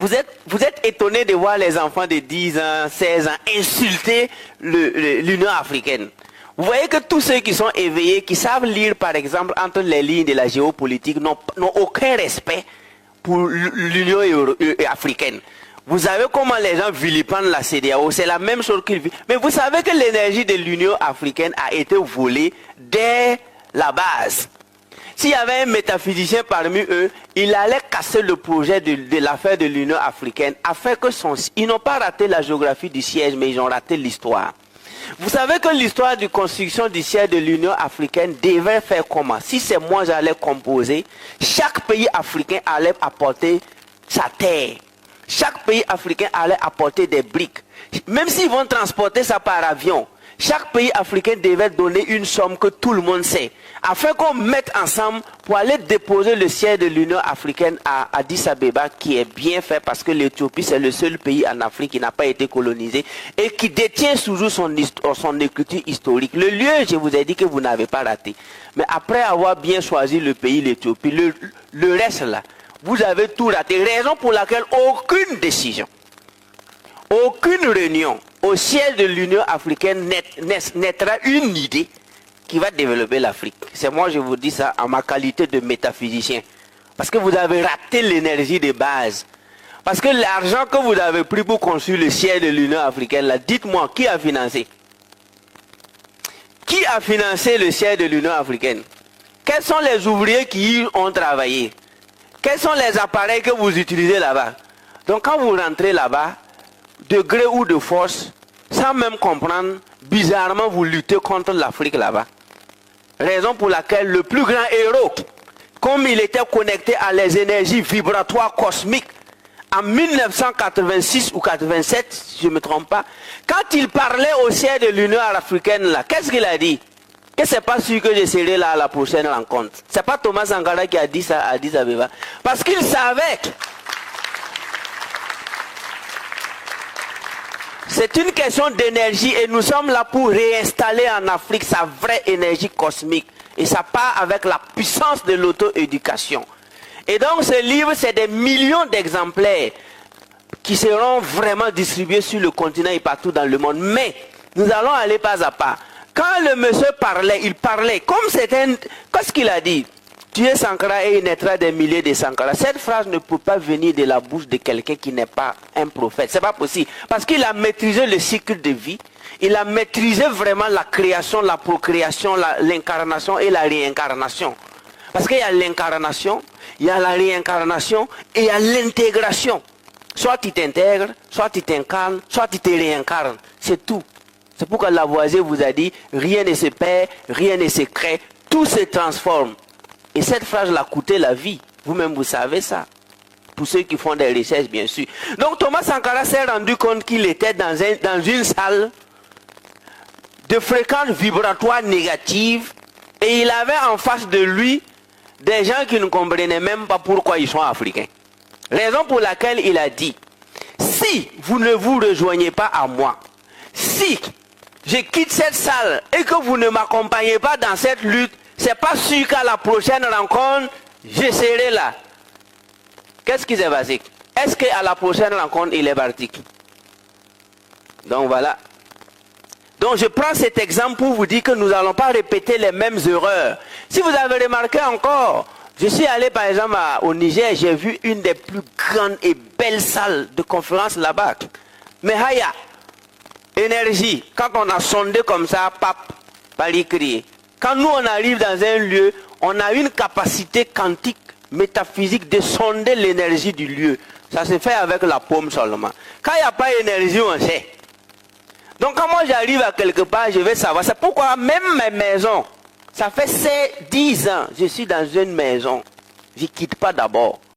Vous êtes étonnés de voir les enfants de 10 ans, 16 ans insulter l'Union africaine. Vous voyez que tous ceux qui sont éveillés, qui savent lire par exemple entre les lignes de la géopolitique, n'ont aucun respect pour l'Union africaine. Vous savez comment les gens vilipendent la CEDEAO, c'est la même chose qu'ils vivent. Mais vous savez que l'énergie de l'Union africaine a été volée dès la base. S'il y avait un métaphysicien parmi eux, il allait casser le projet de l'affaire de l'Union africaine afin que ils n'ont pas raté la géographie du siège, mais ils ont raté l'histoire. Vous savez que l'histoire de construction du siège de l'Union africaine devait faire comment? Si c'est moi j'allais composer, chaque pays africain allait apporter sa terre. Chaque pays africain allait apporter des briques. Même s'ils vont transporter ça par avion, chaque pays africain devait donner une somme que tout le monde sait, afin qu'on mette ensemble pour aller déposer le siège de l'Union africaine à Addis Abeba, qui est bien fait parce que l'Éthiopie c'est le seul pays en Afrique qui n'a pas été colonisé et qui détient toujours son écriture historique. Le lieu, je vous ai dit que vous n'avez pas raté. Mais après avoir bien choisi le pays, l'Éthiopie, le reste là, vous avez tout raté. Raison pour laquelle aucune décision, aucune réunion au siège de l'Union africaine naîtra une idée qui va développer l'Afrique. C'est moi, je vous dis ça en ma qualité de métaphysicien. Parce que vous avez raté l'énergie de base. Parce que l'argent que vous avez pris pour construire le siège de l'Union africaine, là, dites-moi, qui a financé? Qui a financé le siège de l'Union africaine? Quels sont les ouvriers qui y ont travaillé? Quels sont les appareils que vous utilisez là-bas? Donc quand vous rentrez là-bas, de gré ou de force, sans même comprendre, bizarrement vous luttez contre l'Afrique là-bas. Raison pour laquelle le plus grand héros, comme il était connecté à les énergies vibratoires cosmiques, en 1986 ou 87, si je ne me trompe pas, quand il parlait au siège de l'Union africaine, là, qu'est-ce qu'il a dit? Que c'est pas sûr que je serai là à la prochaine rencontre. C'est pas Thomas Sankara qui a dit ça à Addis Abeba. Parce qu'il savait que c'est une question d'énergie et nous sommes là pour réinstaller en Afrique sa vraie énergie cosmique. Et ça part avec la puissance de l'auto-éducation. Et donc ce livre, c'est des millions d'exemplaires qui seront vraiment distribués sur le continent et partout dans le monde. Mais nous allons aller pas à pas. Quand le monsieur parlait, il parlait comme c'était qu'est-ce qu'il a dit? Tu es Sankara et il naîtra des milliers de Sankara. Cette phrase ne peut pas venir de la bouche de quelqu'un qui n'est pas un prophète. C'est pas possible. Parce qu'il a maîtrisé le cycle de vie. Il a maîtrisé vraiment la création, la procréation, l'incarnation et la réincarnation. Parce qu'il y a l'incarnation, il y a la réincarnation et il y a l'intégration. Soit tu t'intègres, soit tu t'incarnes, soit tu te réincarnes. C'est tout. C'est pourquoi Lavoisier vous a dit, rien ne se perd, rien ne se crée, tout se transforme. Et cette phrase l'a coûté la vie. Vous-même, vous savez ça. Pour ceux qui font des recherches, bien sûr. Donc Thomas Sankara s'est rendu compte qu'il était dans une salle de fréquences vibratoires négatives et il avait en face de lui des gens qui ne comprenaient même pas pourquoi ils sont africains. Raison pour laquelle il a dit, si vous ne vous rejoignez pas à moi, si je quitte cette salle et que vous ne m'accompagnez pas dans cette lutte, c'est pas sûr qu'à la prochaine rencontre, je serai là. Qu'est-ce qui s'est passé? Est-ce qu'à la prochaine rencontre, il est parti? Donc voilà. Donc je prends cet exemple pour vous dire que nous n'allons pas répéter les mêmes erreurs. Si vous avez remarqué encore, je suis allé par exemple au Niger, j'ai vu une des plus grandes et belles salles de conférence là-bas. Mais Haya, énergie, quand on a sondé comme ça, pape, par écrit. Quand nous on arrive dans un lieu, on a une capacité quantique, métaphysique de sonder l'énergie du lieu. Ça se fait avec la paume seulement. Quand il n'y a pas d'énergie, on sait. Donc quand moi j'arrive à quelque part, je vais savoir. C'est pourquoi même mes maisons, ça fait 10 ans, je suis dans une maison. Je ne quitte pas d'abord.